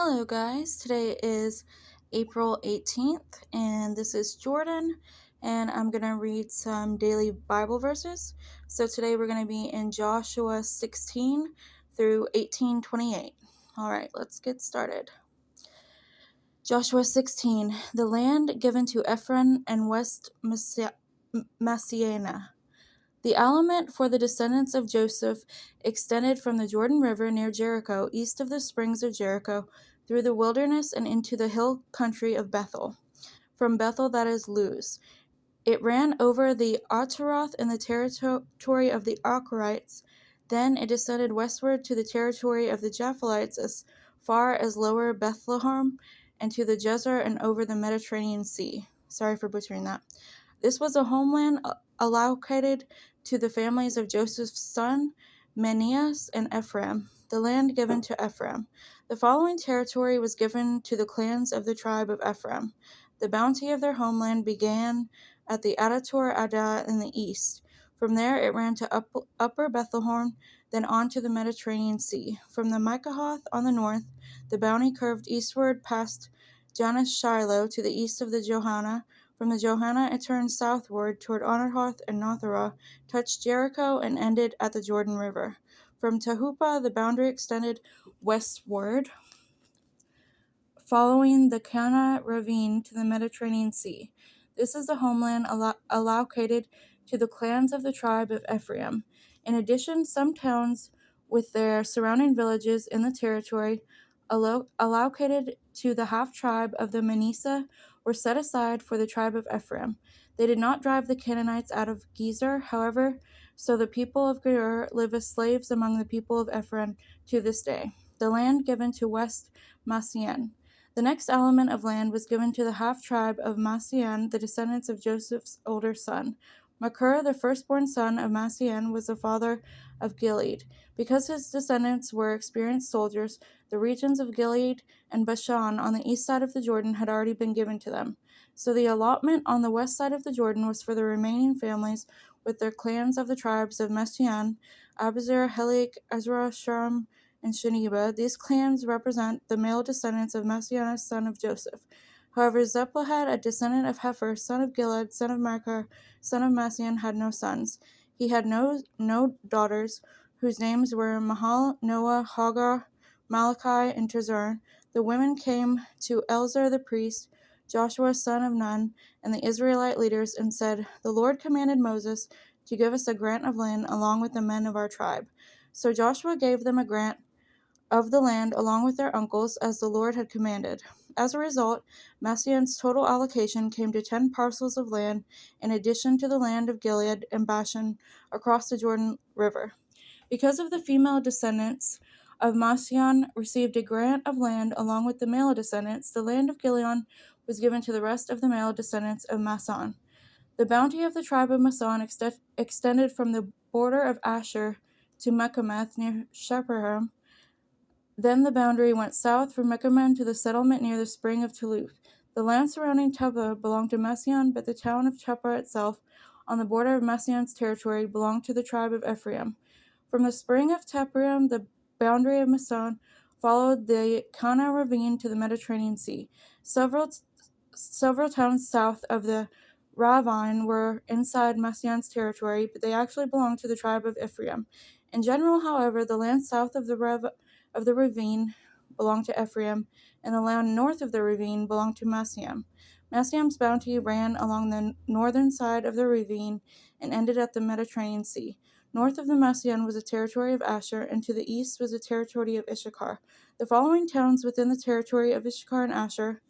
Hello, guys. Today is April 18th, and this is Jordan, and I'm going to read some daily Bible verses. So today we're going to be in Joshua 16 through 18:28. All right, let's get started. Joshua 16, the land given to Ephraim and West Messiana. The allotment for the descendants of Joseph extended from the Jordan River near Jericho, east of the springs of Jericho, through the wilderness and into the hill country of Bethel. From Bethel, that is Luz. It ran over the Ataroth in the territory of the Archerites. Then it descended westward to the territory of the Japhilites as far as lower Bethlehem and to the Jezreel and over the Mediterranean Sea. Sorry for butchering that. This was a homeland allocated to the families of Joseph's son, Manasseh and Ephraim, the land given to Ephraim. The following territory was given to the clans of the tribe of Ephraim. The bounty of their homeland began at the Adator Adah in the east. From there it ran to Upper Bethlehem, then on to the Mediterranean Sea. From the Miccahoth on the north, the bounty curved eastward past Janesh Shiloh to the east of the Johanna. From the Johanna it turned southward toward Anathoth and Nothera, touched Jericho, and ended at the Jordan River. From Tehupa the boundary extended westward, following the Kana ravine to the Mediterranean Sea. This is the homeland allocated to the clans of the tribe of Ephraim. In addition, some towns with their surrounding villages in the territory allocated to the half-tribe of the Manasseh were set aside for the tribe of Ephraim. They did not drive the Canaanites out of Gezer, however, so the people of Ger live as slaves among the people of Ephraim to this day. The land given to West Massian. The next element of land was given to the half-tribe of Massian, the descendants of Joseph's older son. Machir, the firstborn son of Massian, was the father of Gilead. Because his descendants were experienced soldiers, the regions of Gilead and Bashan on the east side of the Jordan had already been given to them. So the allotment on the west side of the Jordan was for the remaining families with their clans of the tribes of Massian, Abiezer, Helik, Ezra, Shuram, and Sheniba. These clans represent the male descendants of Massianus, son of Joseph. However, Zeplahad, a descendant of Hefer, son of Gilad, son of Machir, son of Massian, had no sons. He had no daughters, whose names were Mahal, Noah, Hagar, Malachi, and Tizur. The women came to Elzar the priest, Joshua son of Nun, and the Israelite leaders, and said, "The Lord commanded Moses to give us a grant of land along with the men of our tribe." So Joshua gave them a grant of the land along with their uncles, as the Lord had commanded. As a result, Massian's total allocation came to 10 parcels of land, in addition to the land of Gilead and Bashan across the Jordan River. Because of the female descendants of Massian received a grant of land along with the male descendants, the land of Gilead was given to the rest of the male descendants of Masson. The bounty of the tribe of Masson extended from the border of Asher to Mechamath near Shepherham. Then the boundary went south from Mechamath to the settlement near the spring of Toulouse. The land surrounding Tepah belonged to Massian, but the town of Tepah itself, on the border of Massian's territory, belonged to the tribe of Ephraim. From the spring of Tepah, the boundary of Masson followed the Kana ravine to the Mediterranean Sea. Several towns south of the ravine were inside Massian's territory, but they actually belonged to the tribe of Ephraim. In general, however, the land south of the ravine belonged to Ephraim, and the land north of the ravine belonged to Massiam. Massiam's bounty ran along the northern side of the ravine and ended at the Mediterranean Sea. North of the Massian was a territory of Asher, and to the east was a territory of Issachar. The following towns within the territory of Issachar and Asher